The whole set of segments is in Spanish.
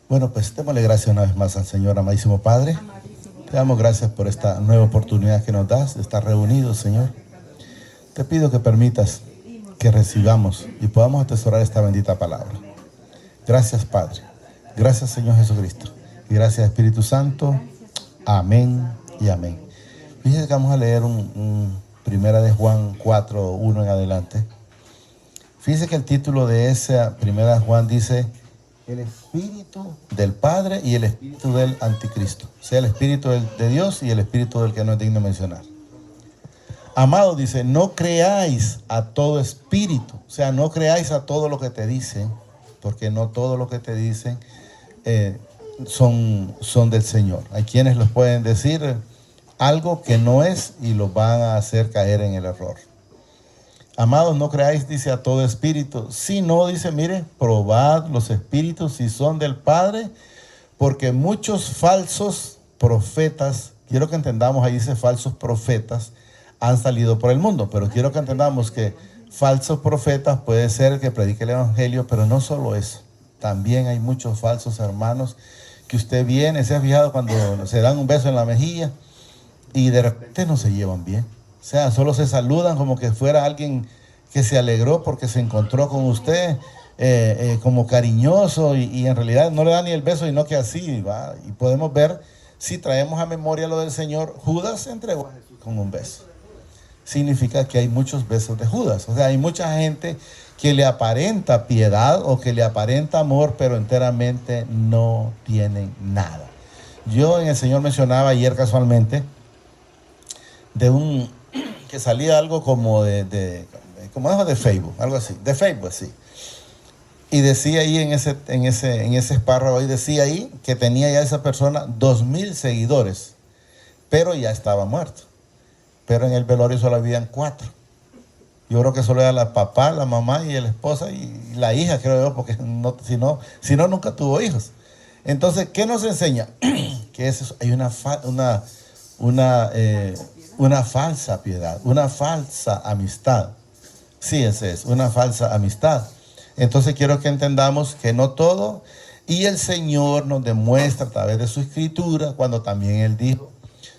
Bueno, pues démosle gracias una vez más al Señor, amadísimo Padre. Te damos gracias por esta nueva oportunidad que nos das de estar reunidos, Señor. Te pido que permitas que recibamos y podamos atesorar esta bendita palabra. Gracias, Padre. Gracias, Señor Jesucristo. Y gracias, Espíritu Santo. Amén y amén. Fíjense que vamos a leer Primera de Juan 4, 1 en adelante. Fíjense que el título de esa Primera de Juan dice: el espíritu del Padre y el espíritu del anticristo. O sea, el espíritu de Dios y el espíritu del que no es digno mencionar. Amado, dice, no creáis a todo espíritu. O sea, no creáis a todo lo que te dicen, porque no todo lo que te dicen son del Señor. Hay quienes los pueden decir algo que no es y los van a hacer caer en el error. Amados, no creáis, dice, a todo espíritu. Si no, dice, mire, probad los espíritus si son del Padre, porque muchos falsos profetas, quiero que entendamos, ahí dice falsos profetas, han salido por el mundo, pero quiero que entendamos que falsos profetas puede ser que predique el evangelio, pero no solo eso. También hay muchos falsos hermanos que usted viene, se ha fijado cuando se dan un beso en la mejilla y de repente no se llevan bien. O sea, solo se saludan como que fuera alguien que se alegró porque se encontró con usted, como cariñoso, y en realidad no le da ni el beso, y no que así, ¿va? Y podemos ver, si traemos a memoria lo del Señor, Judas entregó a Jesús con un beso. Significa que hay muchos besos de Judas. O sea, hay mucha gente que le aparenta piedad o que le aparenta amor, pero enteramente no tienen nada. Yo en el Señor mencionaba ayer casualmente que salía algo como como de Facebook, algo así, de Facebook, sí. Y decía ahí en ese espárrafo, ahí decía ahí que tenía ya esa persona 2,000 seguidores, pero ya estaba muerto. Pero en el velorio solo habían 4. Yo creo que solo era la papá, la mamá y la esposa y la hija, creo yo, porque si no nunca tuvo hijos. Entonces, ¿qué nos enseña? Que hay una falsa piedad, una falsa amistad. Sí, ese es, una falsa amistad. Entonces quiero que entendamos que no todo, y el Señor nos demuestra a través de su escritura, cuando también Él dijo,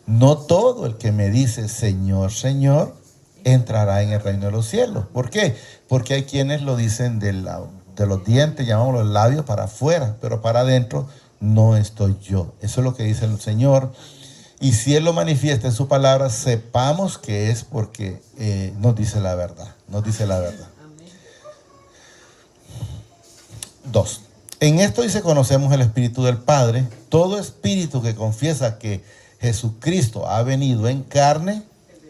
no todo el que me dice Señor, Señor, entrará en el reino de los cielos. ¿Por qué? Porque hay quienes lo dicen de los dientes, llamamos los labios, para afuera, pero para adentro no estoy yo. Eso es lo que dice el Señor. Y si Él lo manifiesta en su palabra, sepamos que es porque nos dice la verdad. Nos dice la verdad. 2. En esto dice, conocemos el Espíritu del Padre. Todo espíritu que confiesa que Jesucristo ha venido en carne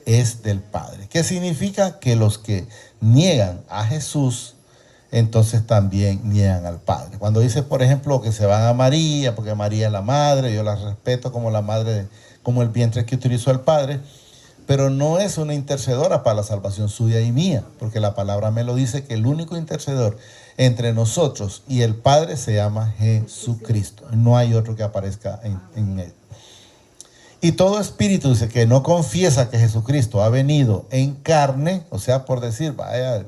es del Padre. ¿Qué significa? Que los que niegan a Jesús, entonces también niegan al Padre. Cuando dice, por ejemplo, que se van a María, porque María es la madre, yo la respeto como la madre, como el vientre que utilizó el Padre, pero no es una intercedora para la salvación suya y mía, porque la palabra me lo dice, que el único intercedor entre nosotros y el Padre se llama Jesucristo. No hay otro que aparezca en él. Y todo espíritu, dice, que no confiesa que Jesucristo ha venido en carne, o sea, por decir, vaya,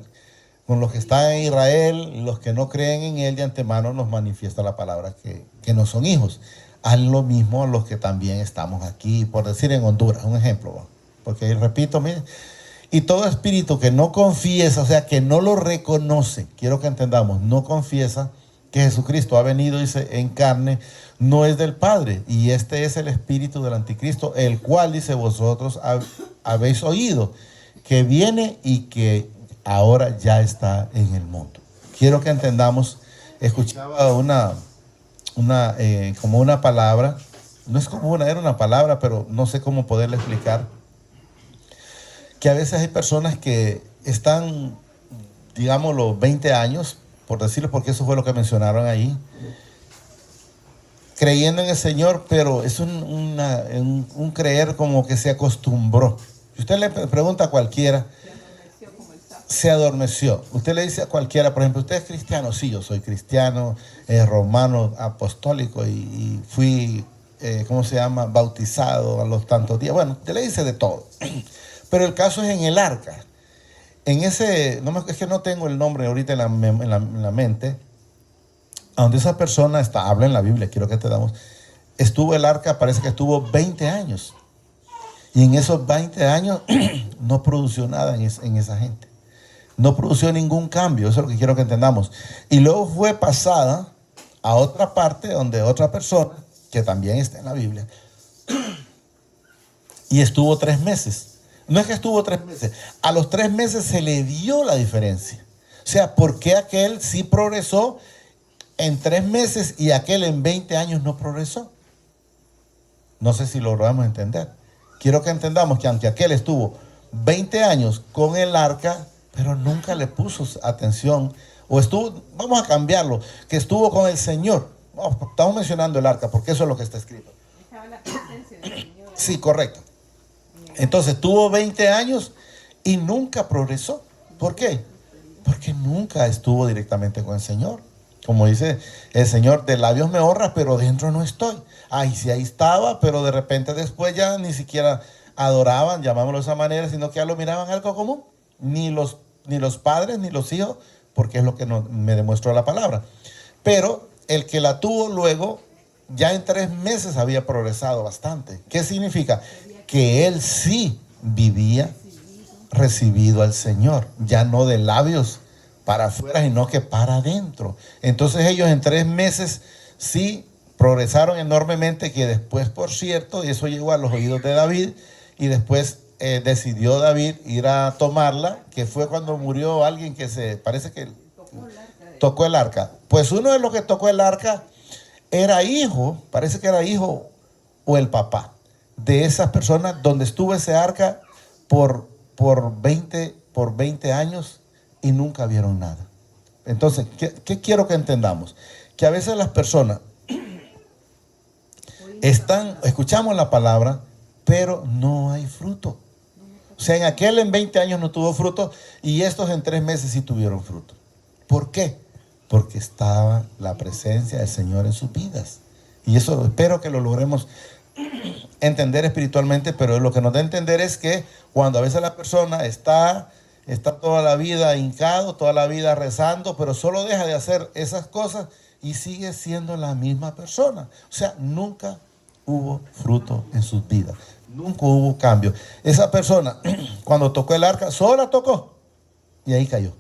con los que están en Israel, los que no creen en Él, de antemano nos manifiesta la palabra que no son hijos. Haz lo mismo a los que también estamos aquí, por decir en Honduras, un ejemplo, ¿va? Porque repito, miren, y todo espíritu que no confiesa, o sea, que no lo reconoce, quiero que entendamos, no confiesa que Jesucristo ha venido, dice, en carne, no es del Padre. Y este es el espíritu del anticristo, el cual, dice, vosotros habéis oído, que viene y que ahora ya está en el mundo. Quiero que entendamos, escuchaba como una palabra, no es como era una palabra, pero no sé cómo poderle explicar, que a veces hay personas que están, digamos, los 20 años, por decirlo, porque eso fue lo que mencionaron ahí, creyendo en el Señor, pero es un creer como que se acostumbró. Si usted le pregunta a cualquiera, se adormeció. Usted le dice a cualquiera, por ejemplo, ¿usted es cristiano? Sí, yo soy cristiano, romano, apostólico, y fui, ¿cómo se llama?, bautizado a los tantos días. Bueno, usted le dice de todo. Pero el caso es en el arca. En ese, es que no tengo el nombre ahorita en la mente, a donde esa persona está, habla en la Biblia, quiero que te damos, estuvo el arca, parece que estuvo 20 años. Y en esos 20 años no produjo nada en esa gente. No produjo ningún cambio, eso es lo que quiero que entendamos. Y luego fue pasada a otra parte donde otra persona, que también está en la Biblia, y estuvo 3 meses. No es que estuvo 3 meses, a los 3 meses se le dio la diferencia. O sea, ¿por qué aquel sí progresó en 3 meses y aquel en 20 años no progresó? No sé si lo logramos entender. Quiero que entendamos que aunque aquel estuvo 20 años con el arca, pero nunca le puso atención, o estuvo, vamos a cambiarlo, que estuvo con el Señor. No, estamos mencionando el arca porque eso es lo que está escrito. Estaba la presencia del Señor. Sí, correcto. Entonces tuvo 20 años y nunca progresó. ¿Por qué? Porque nunca estuvo directamente con el Señor. Como dice el Señor, de labios me honra, pero dentro no estoy. Ay, sí, ahí estaba, pero de repente después ya ni siquiera adoraban, llamámoslo de esa manera, sino que ya lo miraban algo común. Ni los padres ni los hijos, porque es lo que me demostró la palabra. Pero el que la tuvo luego, ya en 3 meses había progresado bastante. ¿Qué significa? Que él sí vivía recibido al Señor, ya no de labios para afuera, sino que para adentro. Entonces ellos en 3 meses sí progresaron enormemente, que después, por cierto, y eso llegó a los oídos de David, y después decidió David ir a tomarla, que fue cuando murió alguien que parece que tocó el arca. Pues uno de los que tocó el arca era hijo, parece que era hijo o el papá de esas personas donde estuvo ese arca por 20 años y nunca vieron nada. Entonces, ¿qué quiero que entendamos? Que a veces las personas escuchamos la palabra, pero no hay fruto. O sea, en aquel en 20 años no tuvo fruto y estos en 3 meses sí tuvieron fruto. ¿Por qué? Porque estaba la presencia del Señor en sus vidas. Y eso espero que lo logremos entender espiritualmente, pero lo que nos da a entender es que cuando a veces la persona está toda la vida hincado, toda la vida rezando, pero solo deja de hacer esas cosas y sigue siendo la misma persona. O sea, nunca hubo fruto en sus vidas. Nunca hubo cambio. Esa persona, cuando tocó el arca, solo la tocó y ahí cayó.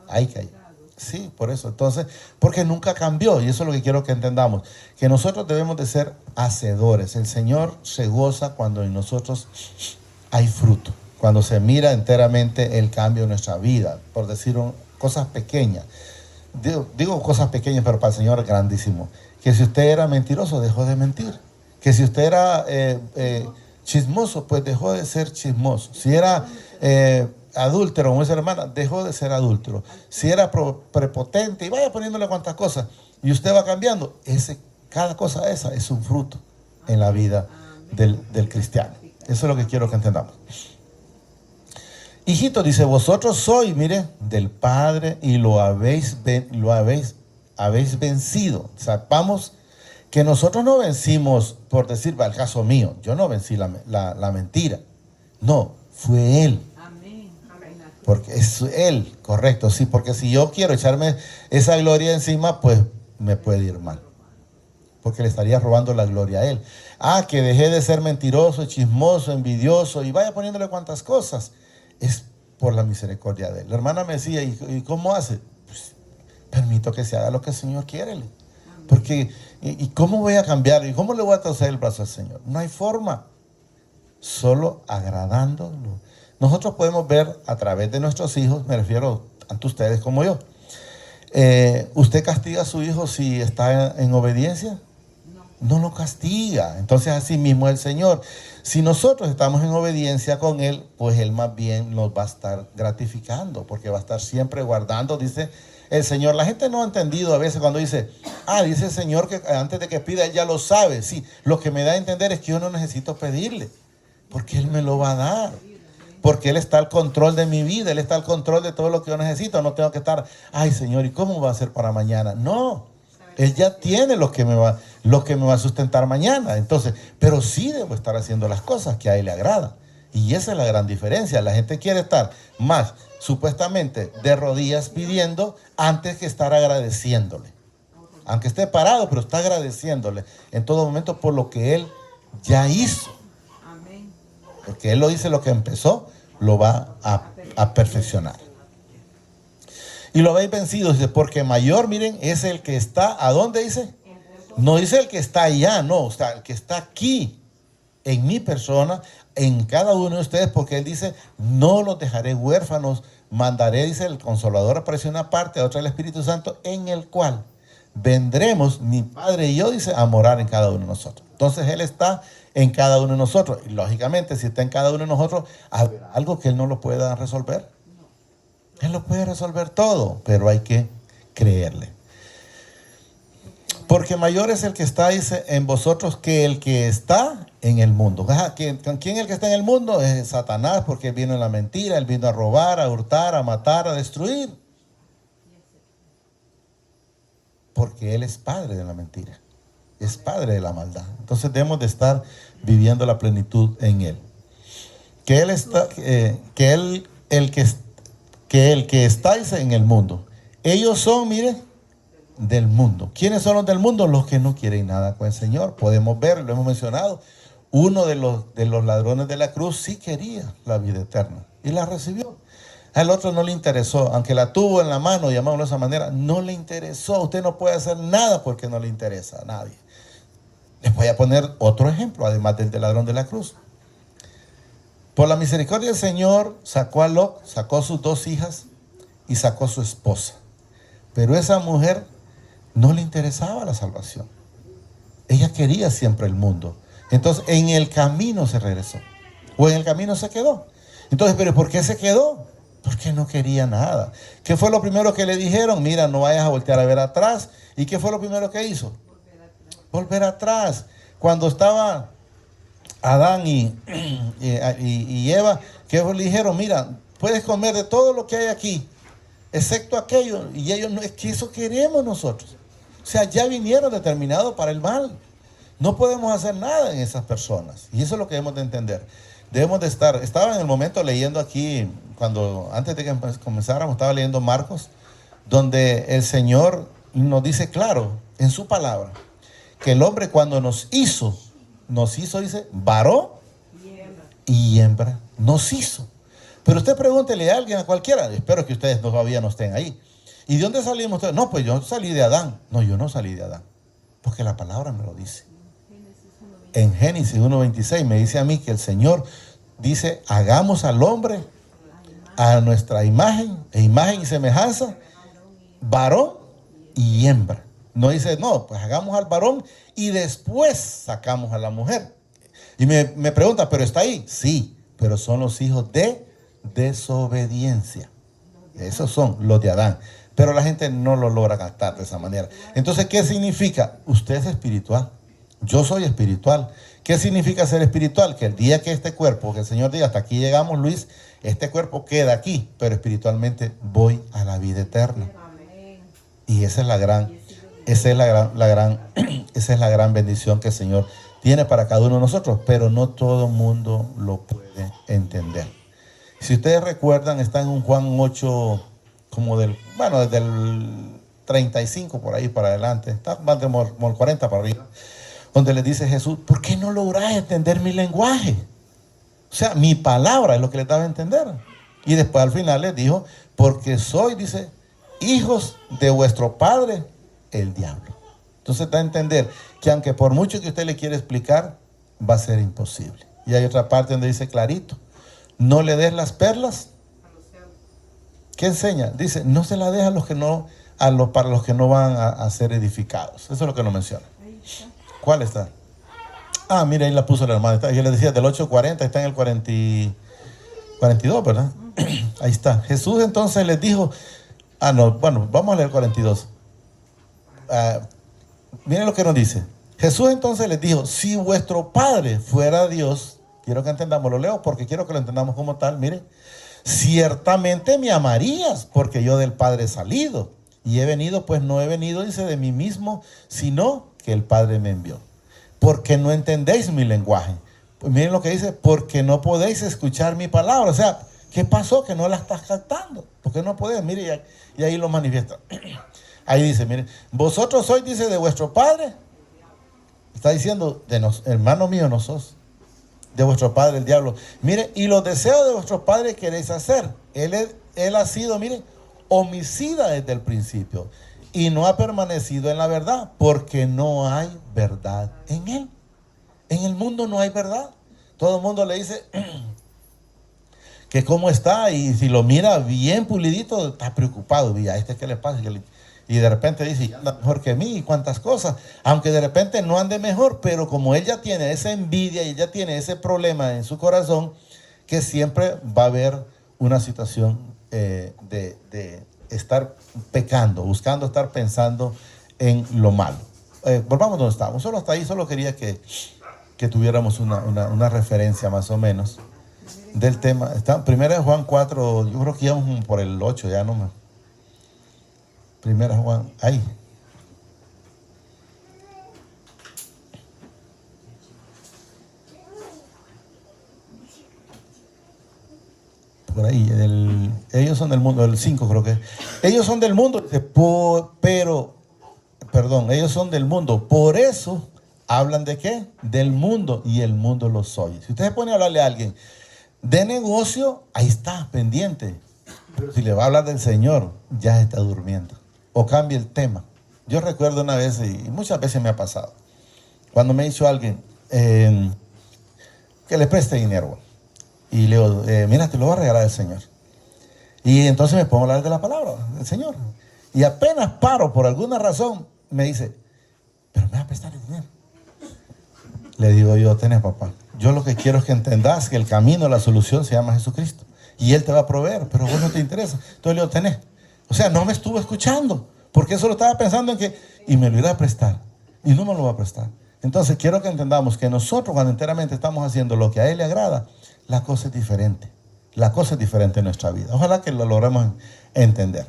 Ahí cayó. Sí, por eso. Entonces, porque nunca cambió. Y eso es lo que quiero que entendamos. Que nosotros debemos de ser hacedores. El Señor se goza cuando en nosotros hay fruto. Cuando se mira enteramente el cambio en nuestra vida. Por decir cosas pequeñas. Digo cosas pequeñas, pero para el Señor es grandísimo. Que si usted era mentiroso, dejó de mentir. Que si usted era chismoso, pues dejó de ser chismoso. Si era adúltero, como dice la hermana, dejó de ser adúltero. Si era prepotente, y vaya poniéndole cuantas cosas, y usted va cambiando, cada cosa esa es un fruto en la vida del cristiano. Eso es lo que quiero que entendamos. Hijitos, dice, vosotros sois, mire, del Padre y lo habéis vencido. Sepamos que nosotros no vencimos, por decir, el caso mío, yo no vencí la mentira. No, fue Él. Porque es Él, correcto, sí, porque si yo quiero echarme esa gloria encima, pues me puede ir mal. Porque le estaría robando la gloria a Él. Que dejé de ser mentiroso, chismoso, envidioso, y vaya poniéndole cuantas cosas. Es por la misericordia de Él. La hermana me decía, ¿y cómo hace? Pues, permito que se haga lo que el Señor quiere. Porque, ¿y cómo voy a cambiar? ¿Y cómo le voy a torcer el brazo al Señor? No hay forma. Solo agradándolo. Nosotros podemos ver a través de nuestros hijos, me refiero tanto ustedes como yo. ¿Usted castiga a su hijo si está en obediencia? No lo castiga. Entonces así mismo el Señor. Si nosotros estamos en obediencia con Él, pues Él más bien nos va a estar gratificando, porque va a estar siempre guardando, dice el Señor. La gente no ha entendido a veces cuando dice, dice el Señor que antes de que pida, Él ya lo sabe. Sí, lo que me da a entender es que yo no necesito pedirle, porque Él me lo va a dar. Porque Él está al control de mi vida, Él está al control de todo lo que yo necesito. No tengo que estar, Señor, ¿y cómo va a ser para mañana? No, Él ya tiene lo que me va a sustentar mañana. Entonces, pero sí debo estar haciendo las cosas que a Él le agrada. Y esa es la gran diferencia. La gente quiere estar más, supuestamente, de rodillas pidiendo antes que estar agradeciéndole. Aunque esté parado, pero está agradeciéndole en todo momento por lo que Él ya hizo. Amén. Porque Él lo dice, lo que empezó, lo va a perfeccionar. Y lo habéis vencido, dice, porque mayor, miren, es el que está, ¿a dónde dice? No dice el que está allá, no, o sea, el que está aquí, en mi persona, en cada uno de ustedes, porque Él dice, no los dejaré huérfanos, mandaré, dice, el Consolador apareció en una parte, otra el Espíritu Santo, en el cual vendremos, mi Padre y yo, dice, a morar en cada uno de nosotros. Entonces Él está en cada uno de nosotros, y lógicamente, si está en cada uno de nosotros, ¿habrá algo que Él no lo pueda resolver? Él lo puede resolver todo, pero hay que creerle. Porque mayor es el que está, dice, en vosotros que el que está en el mundo. ¿Con quién es el que está en el mundo? Es Satanás, porque él vino en la mentira, él vino a robar, a hurtar, a matar, a destruir. Porque él es padre de la mentira, es padre de la maldad. Entonces debemos de estar viviendo la plenitud en él. Que él está, el que está, dice, en el mundo. Ellos son, mire, del mundo. ¿Quiénes son los del mundo? Los que no quieren nada con el Señor. Podemos ver, lo hemos mencionado. Uno de los ladrones de la cruz sí quería la vida eterna y la recibió. Al otro no le interesó, aunque la tuvo en la mano, llamámoslo de esa manera, no le interesó. Usted no puede hacer nada porque no le interesa a nadie. Les voy a poner otro ejemplo, además del ladrón de la cruz. Por la misericordia del Señor sacó a Lot, sacó sus 2 hijas y sacó a su esposa. Pero esa mujer no le interesaba la salvación. Ella quería siempre el mundo. Entonces en el camino se regresó. O en el camino se quedó. Entonces, ¿pero por qué se quedó? Porque no quería nada. ¿Qué fue lo primero que le dijeron? Mira, no vayas a voltear a ver atrás. ¿Y qué fue lo primero que hizo? Volver atrás. Cuando estaba Adán y Eva, ¿qué le dijeron? Mira, puedes comer de todo lo que hay aquí, excepto aquello. Y ellos, no, es que eso queremos nosotros. O sea, ya vinieron determinados para el mal. No podemos hacer nada en esas personas. Y eso es lo que debemos de entender. Debemos de estar, estaba en el momento leyendo aquí, antes de que comenzáramos, estaba leyendo Marcos, donde el Señor nos dice claro, en su palabra, que el hombre cuando nos hizo, dice, varón y hembra, nos hizo. Pero usted pregúntele a alguien, a cualquiera, espero que ustedes todavía no estén ahí. ¿Y de dónde salimos ustedes? No, pues yo salí de Adán. No, yo no salí de Adán, porque la palabra me lo dice. En Génesis 1:26 me dice a mí que el Señor dice, hagamos al hombre a nuestra imagen y semejanza, varón y hembra. No dice, no, pues hagamos al varón y después sacamos a la mujer. Y me pregunta, ¿pero está ahí? Sí, pero son los hijos de desobediencia. Esos son los de Adán. Pero la gente no lo logra captar de esa manera. Entonces, ¿qué significa? Usted es espiritual. Yo soy espiritual. ¿Qué significa ser espiritual? Que el día que este cuerpo, que el Señor diga, hasta aquí llegamos, Luis, este cuerpo queda aquí, pero espiritualmente voy a la vida eterna. Y esa es la gran bendición que el Señor tiene para cada uno de nosotros, pero no todo el mundo lo puede entender. Si ustedes recuerdan, está en un Juan 8, como desde el 35 por ahí para adelante, está más de como el 40 para arriba, donde le dice Jesús, ¿por qué no lográs entender mi lenguaje? O sea, mi palabra es lo que le daba a entender. Y después al final les dijo, porque soy, dice, hijos de vuestro padre, el diablo. Entonces da a entender que aunque por mucho que usted le quiera explicar, va a ser imposible. Y hay otra parte donde dice clarito, no le des las perlas. ¿Qué enseña? Dice, no se la deja para los que no van a ser edificados. Eso es lo que nos menciona. ¿Cuál está? Ah, mira, ahí la puso la hermana. Yo le decía del 8:40, está en el 42, ¿verdad? Ahí está. Jesús entonces les dijo, vamos a leer 42. Miren lo que nos dice. Jesús entonces les dijo, si vuestro Padre fuera Dios, quiero que entendamos, lo leo porque quiero que lo entendamos como tal, miren, ciertamente me amarías, porque yo del Padre he salido, y he venido, pues no he venido, dice, de mí mismo, sino que el Padre me envió. Porque no entendéis mi lenguaje. Pues miren lo que dice, porque no podéis escuchar mi palabra. O sea, ¿qué pasó? Que no la estás captando. Porque no podés, mire, y ahí lo manifiesta. Ahí dice, miren, vosotros sois, dice, de vuestro padre. Está diciendo, hermano mío, no sos. De vuestro padre, el diablo. Mire, y los deseos de vuestro padre queréis hacer. Él ha sido, miren, homicida desde el principio. Y no ha permanecido en la verdad, porque no hay verdad en él. En el mundo no hay verdad. Todo el mundo le dice que cómo está, y si lo mira bien pulidito, está preocupado. Y a este qué le pasa, y de repente dice, ya anda mejor que mí, y cuántas cosas. Aunque de repente no ande mejor, pero como él ya tiene esa envidia y ya tiene ese problema en su corazón, que siempre va a haber una situación de estar pecando, buscando estar pensando en lo malo. Volvamos donde estábamos. Solo hasta ahí, solo quería que tuviéramos una referencia más o menos del tema. Está, primera de Juan 4, yo creo que íbamos por el 8, ya no me... Primera Juan, ahí. Por ahí, ellos son del mundo, el 5 creo que. Ellos son del mundo, ellos son del mundo, por eso hablan de qué? Del mundo, y el mundo los oye. Si usted se pone a hablarle a alguien de negocio, ahí está, pendiente. Pero si le va a hablar del Señor, ya está durmiendo. O cambia el tema. Yo recuerdo una vez, y muchas veces me ha pasado, cuando me ha dicho alguien que le preste dinero. Y le digo, mira, te lo va a regalar el Señor. Y entonces me pongo a hablar de la palabra del Señor. Y apenas paro, por alguna razón, me dice, pero me va a prestar el dinero. Le digo yo, tenés, papá. Yo lo que quiero es que entendas que el camino, la solución se llama Jesucristo. Y Él te va a proveer, pero a vos no te interesa. Entonces le digo, tenés. O sea, no me estuvo escuchando, porque solo estaba pensando en que, y me lo iba a prestar, y no me lo va a prestar. Entonces quiero que entendamos que nosotros, cuando enteramente estamos haciendo lo que a Él le agrada, la cosa es diferente. La cosa es diferente en nuestra vida. Ojalá que lo logremos entender.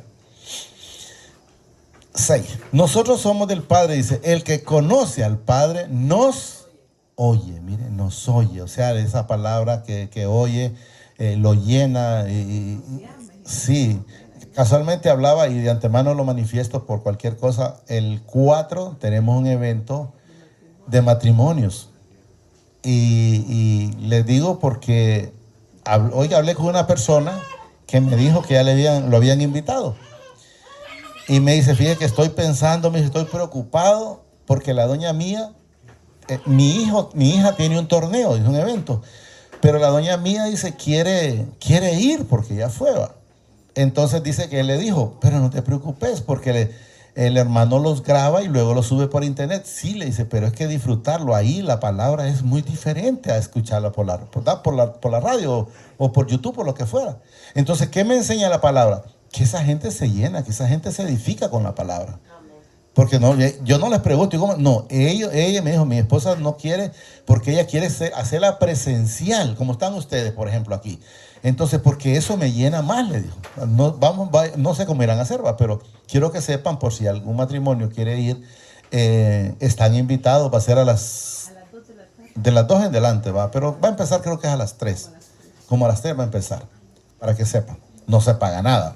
6. Nosotros somos del Padre, dice, el que conoce al Padre nos oye. Mire, nos oye. O sea, esa palabra que oye, lo llena. Sí. Casualmente hablaba, y de antemano lo manifiesto por cualquier cosa, el 4 tenemos un evento de matrimonios. Y les digo porque hoy hablé con una persona que me dijo que ya lo habían invitado. Y me dice, fíjate que estoy pensando, me dice, estoy preocupado porque la doña mía, mi hija tiene un torneo, es un evento. Pero la doña mía dice, quiere ir porque ya fue, ¿va? Entonces dice que él le dijo, pero no te preocupes porque el hermano los graba y luego los sube por internet. Sí, le dice, pero es que disfrutarlo ahí, la palabra es muy diferente a escucharla por la radio o por YouTube o lo que fuera. Entonces, ¿qué me enseña la palabra? Que esa gente se llena, que esa gente se edifica con la palabra. Porque no, yo no les pregunto, ¿cómo? No, ella me dijo, mi esposa no quiere, porque ella quiere hacerla presencial, como están ustedes, por ejemplo, aquí. Entonces, porque eso me llena más, le dijo. No sé cómo irán a hacer, ¿va? Pero quiero que sepan, por si algún matrimonio quiere ir, están invitados, va a ser a las 2 de la tarde. De las 2 en adelante, ¿va? Pero va a empezar, creo que es a las 3. Como a las 3 va a empezar, para que sepan. No se paga nada.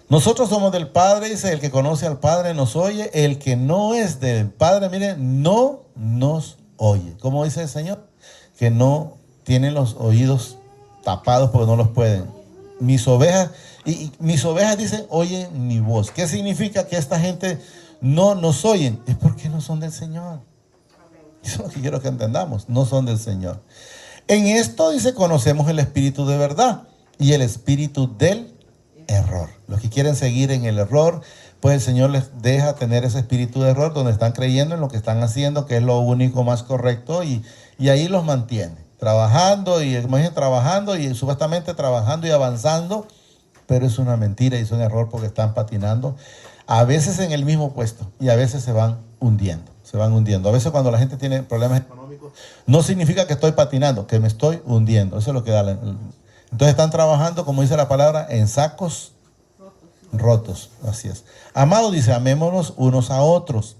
Nosotros somos del Padre, dice, el que conoce al Padre nos oye, el que no es del Padre, miren, no nos oye. ¿Cómo dice el Señor? Que no tienen los oídos tapados porque no los pueden. Mis ovejas dicen, oyen mi voz. ¿Qué significa que esta gente no nos oyen? Es porque no son del Señor. Eso es lo que quiero que entendamos, no son del Señor. En esto, dice, conocemos el espíritu de verdad y el espíritu del error. Los que quieren seguir en el error, pues el Señor les deja tener ese espíritu de error donde están creyendo en lo que están haciendo, que es lo único más correcto, y ahí los mantiene, trabajando y supuestamente trabajando y avanzando, pero es una mentira y es un error porque están patinando, a veces en el mismo puesto y a veces se van hundiendo. A veces cuando la gente tiene problemas económicos, no significa que estoy patinando, que me estoy hundiendo. Eso es lo que da. Entonces están trabajando, como dice la palabra, en sacos rotos. Así es. Amado, dice, amémonos unos a otros,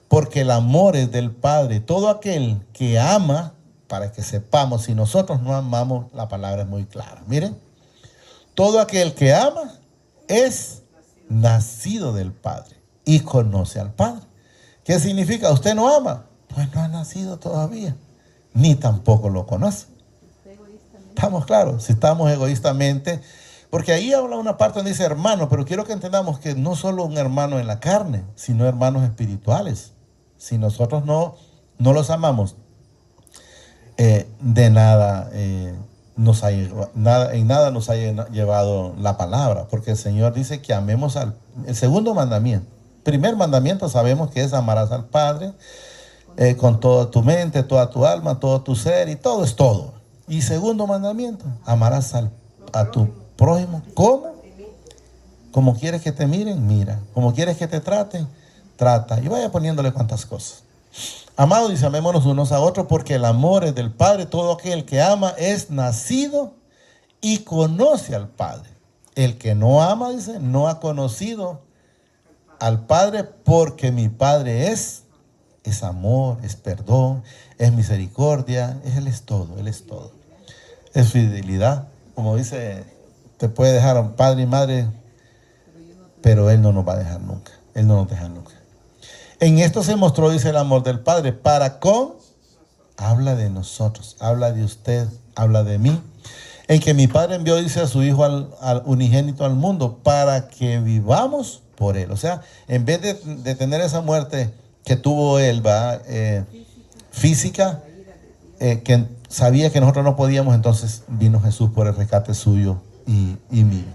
porque el amor es del Padre. Todo aquel que ama, para que sepamos, si nosotros no amamos, la palabra es muy clara. Miren, todo aquel que ama es nacido del Padre y conoce al Padre. ¿Qué significa? ¿Usted no ama? Pues no ha nacido todavía, ni tampoco lo conoce. ¿Estamos claros? Si estamos egoístamente, porque ahí habla una parte donde dice hermano, pero quiero que entendamos que no solo un hermano en la carne, sino hermanos espirituales. Si nosotros no los amamos, de nada, en nada nos ha llevado la palabra, porque el Señor dice que amemos el segundo mandamiento. Primer mandamiento sabemos que es amarás al Padre con toda tu mente, toda tu alma, todo tu ser, y todo es todo. Y segundo mandamiento, amarás a tu prójimo. ¿Cómo? Como quieres que te miren, mira. Como quieres que te traten, trata. Y vaya poniéndole cuantas cosas. Amado, dice, amémonos unos a otros, porque el amor es del Padre. Todo aquel que ama es nacido y conoce al Padre. El que no ama, dice, no ha conocido al Padre, porque mi Padre es amor, es perdón, es misericordia, Él es todo, Él es todo. Es fidelidad, como dice, te puede dejar a un padre y madre, pero Él no nos va a dejar nunca, Él no nos deja nunca. En esto se mostró, dice, el amor del Padre, habla de nosotros, habla de usted, habla de mí, en que mi Padre envió, dice, a su Hijo al unigénito al mundo, para que vivamos por Él. O sea, en vez de tener esa muerte que tuvo Él, física, que sabía que nosotros no podíamos, entonces vino Jesús por el rescate suyo y mío.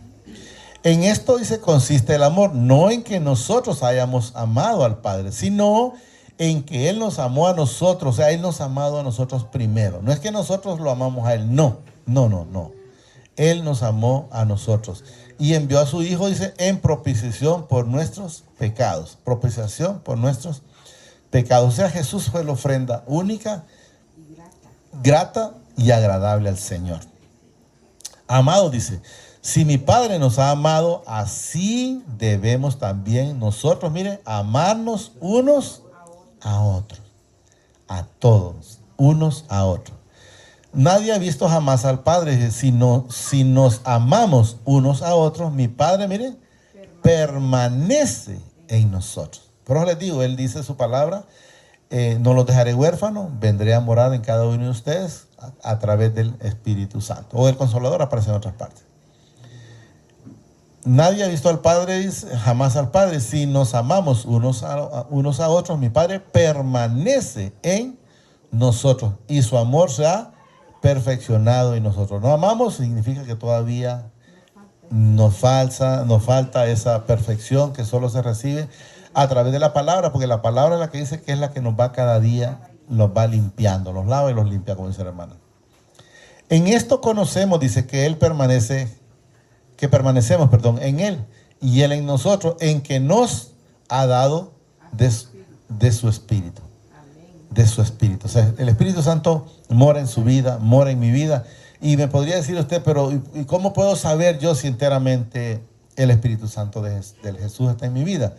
En esto, dice, consiste el amor, no en que nosotros hayamos amado al Padre, sino en que Él nos amó a nosotros, o sea, Él nos ha amado a nosotros primero. No es que nosotros lo amamos a Él, no. Él nos amó a nosotros y envió a su Hijo, dice, en propiciación por nuestros pecados. Propiciación por nuestros pecados. O sea, Jesús fue la ofrenda única, grata y agradable al Señor. Amado, dice, si mi Padre nos ha amado, así debemos también nosotros, mire, amarnos unos a otros. A todos, unos a otros. Nadie ha visto jamás al Padre, si nos amamos unos a otros, mi Padre, mire, permanece en nosotros. Por eso les digo, Él dice su palabra, no los dejaré huérfanos, vendré a morar en cada uno de ustedes a través del Espíritu Santo. O el Consolador aparece en otras partes. Nadie ha visto al Padre, dice, jamás al Padre, si nos amamos unos a otros, mi Padre permanece en nosotros y su amor se ha perfeccionado en nosotros. No amamos significa que todavía nos falta esa perfección que solo se recibe a través de la palabra, porque la palabra es la que dice que es la que nos va cada día, los va limpiando, los lava y los limpia, como dice el hermano. En esto conocemos, dice, que permanecemos en Él y Él en nosotros, en que nos ha dado de su Espíritu. De su Espíritu. O sea, el Espíritu Santo mora en su vida, mora en mi vida. Y me podría decir usted, pero ¿y cómo puedo saber yo si enteramente el Espíritu Santo del Jesús está en mi vida?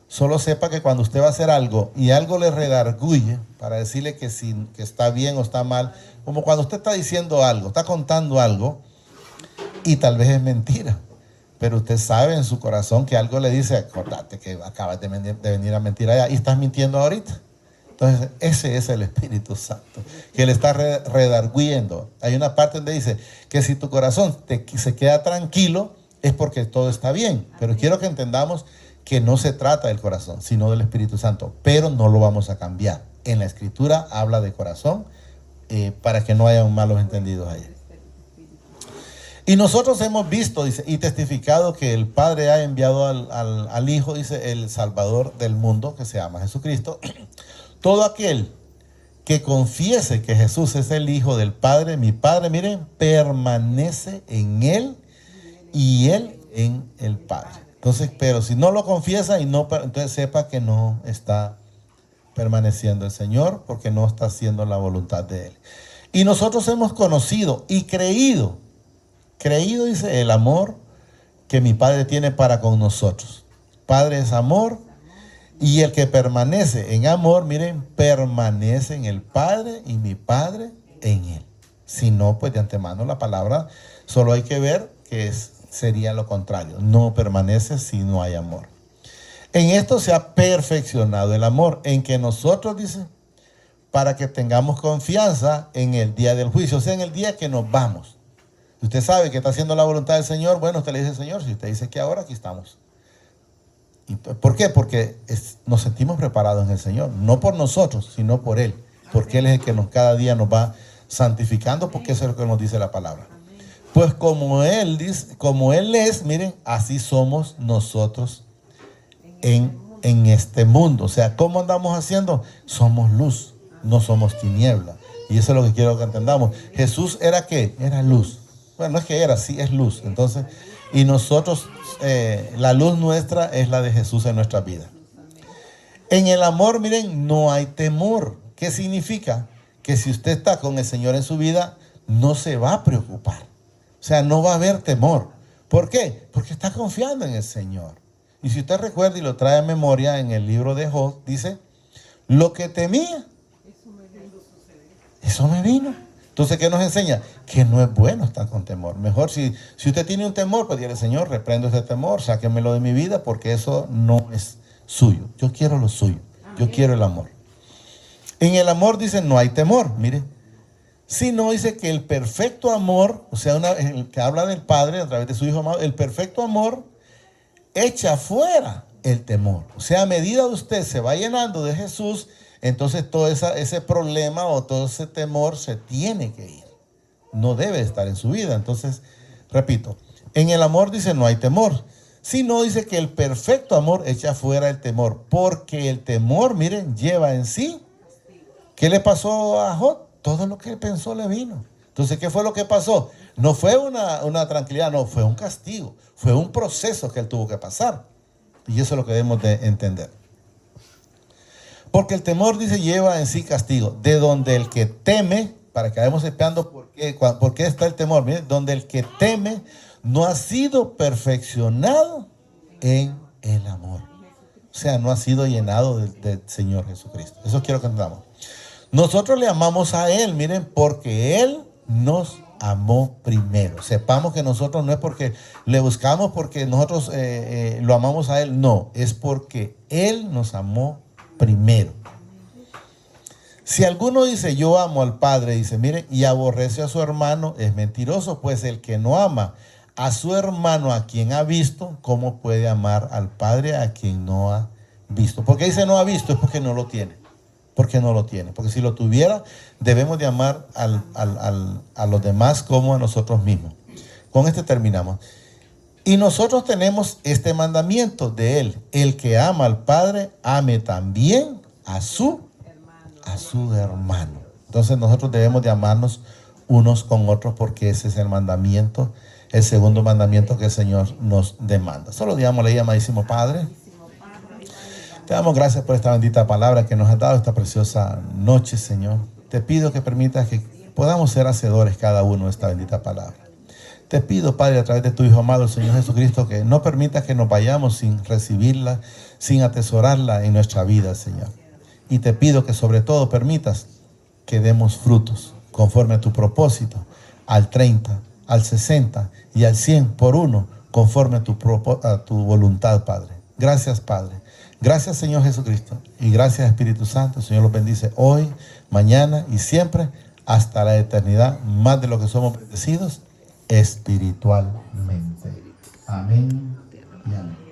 Solo sepa que cuando usted va a hacer algo y algo le redarguye para decirle que está bien o está mal, como cuando usted está diciendo algo, está contando algo y tal vez es mentira, pero usted sabe en su corazón que algo le dice, acordate que acabas de venir a mentir allá y estás mintiendo ahorita. Entonces, ese es el Espíritu Santo, que le está redarguyendo. Hay una parte donde dice que si tu corazón se queda tranquilo, es porque todo está bien. Pero quiero que entendamos que no se trata del corazón, sino del Espíritu Santo. Pero no lo vamos a cambiar. En la Escritura habla de corazón para que no haya malos entendidos ahí. Y nosotros hemos visto, dice, y testificado que el Padre ha enviado al Hijo, dice, el Salvador del mundo, que se llama Jesucristo. Todo aquel que confiese que Jesús es el Hijo del Padre, mi Padre, miren, permanece en Él y Él en el Padre. Entonces, pero si no lo confiesa entonces sepa que no está permaneciendo el Señor, porque no está haciendo la voluntad de Él. Y nosotros hemos conocido y creído, dice, el amor que mi Padre tiene para con nosotros. Padre es amor. Y el que permanece en amor, miren, permanece en el Padre y mi Padre en Él. Si no, pues de antemano la palabra, solo hay que ver que sería lo contrario. No permanece si no hay amor. En esto se ha perfeccionado el amor, en que nosotros, dice, para que tengamos confianza en el día del juicio, o sea, en el día que nos vamos. Usted sabe que está haciendo la voluntad del Señor, bueno, usted le dice, Señor, si usted dice que ahora, aquí estamos. ¿Por qué? Porque nos sentimos preparados en el Señor, no por nosotros, sino por Él, porque Él es el que cada día nos va santificando, porque eso es lo que nos dice la palabra. Pues como Él es, miren, así somos nosotros en este mundo. O sea, ¿cómo andamos haciendo? Somos luz, no somos tiniebla. Y eso es lo que quiero que entendamos. Jesús era ¿qué? Era luz. Bueno, no es que era, sí es luz. Entonces, y nosotros, la luz nuestra es la de Jesús en nuestra vida. En el amor, miren, no hay temor. ¿Qué significa? Que si usted está con el Señor en su vida, no se va a preocupar. O sea, no va a haber temor. ¿Por qué? Porque está confiando en el Señor. Y si usted recuerda y lo trae a memoria en el libro de Job, dice, lo que temía, eso me vino. Entonces, ¿qué nos enseña? Que no es bueno estar con temor. Mejor si usted tiene un temor, pues dígale, Señor, reprendo ese temor, sáquemelo de mi vida, porque eso no es suyo. Yo quiero lo suyo. Yo quiero el amor. En el amor dice, no hay temor, mire. Sino dice que el perfecto amor, o sea, el que habla del Padre a través de su Hijo amado, el perfecto amor echa fuera el temor. O sea, a medida que usted se va llenando de Jesús, entonces todo ese problema o todo ese temor se tiene que ir. No debe estar en su vida. Entonces, repito, en el amor dice no hay temor. Sino dice que el perfecto amor echa fuera el temor. Porque el temor, miren, lleva en sí. ¿Qué le pasó a Job? Todo lo que él pensó le vino. Entonces, ¿qué fue lo que pasó? No fue una tranquilidad, no, fue un castigo. Fue un proceso que él tuvo que pasar. Y eso es lo que debemos de entender. Porque el temor, dice, lleva en sí castigo. De donde el que teme, para que vayamos espiando por qué está el temor. Miren, donde el que teme no ha sido perfeccionado en el amor. O sea, no ha sido llenado del Señor Jesucristo. Eso quiero que entendamos. Nosotros le amamos a Él, miren, porque Él nos amó primero. Sepamos que nosotros no es porque le buscamos, porque nosotros lo amamos a Él. No, es porque Él nos amó primero. Si alguno dice yo amo al Padre, dice, miren, y aborrece a su hermano, es mentiroso, pues el que no ama a su hermano a quien ha visto, ¿cómo puede amar al Padre a quien no ha visto? Porque dice no ha visto, es porque no lo tiene. Porque no lo tiene. Porque si lo tuviera, debemos de amar a los demás como a nosotros mismos. Con este terminamos. Y nosotros tenemos este mandamiento de Él. El que ama al Padre, ame también a su hermano. Entonces nosotros debemos de amarnos unos con otros, porque ese es el mandamiento, el segundo mandamiento que el Señor nos demanda. Solo digámosle, amadísimo Padre, te damos gracias por esta bendita palabra que nos has dado esta preciosa noche, Señor. Te pido que permitas que podamos ser hacedores cada uno de esta bendita palabra. Te pido, Padre, a través de tu Hijo amado, el Señor Jesucristo, que no permitas que nos vayamos sin recibirla, sin atesorarla en nuestra vida, Señor. Y te pido que sobre todo permitas que demos frutos conforme a tu propósito, al 30, al 60 y al 100 por uno, conforme a tu voluntad, Padre. Gracias, Padre. Gracias, Señor Jesucristo. Y gracias, Espíritu Santo. El Señor los bendice hoy, mañana y siempre, hasta la eternidad, más de lo que somos bendecidos espiritualmente. Amén y amén.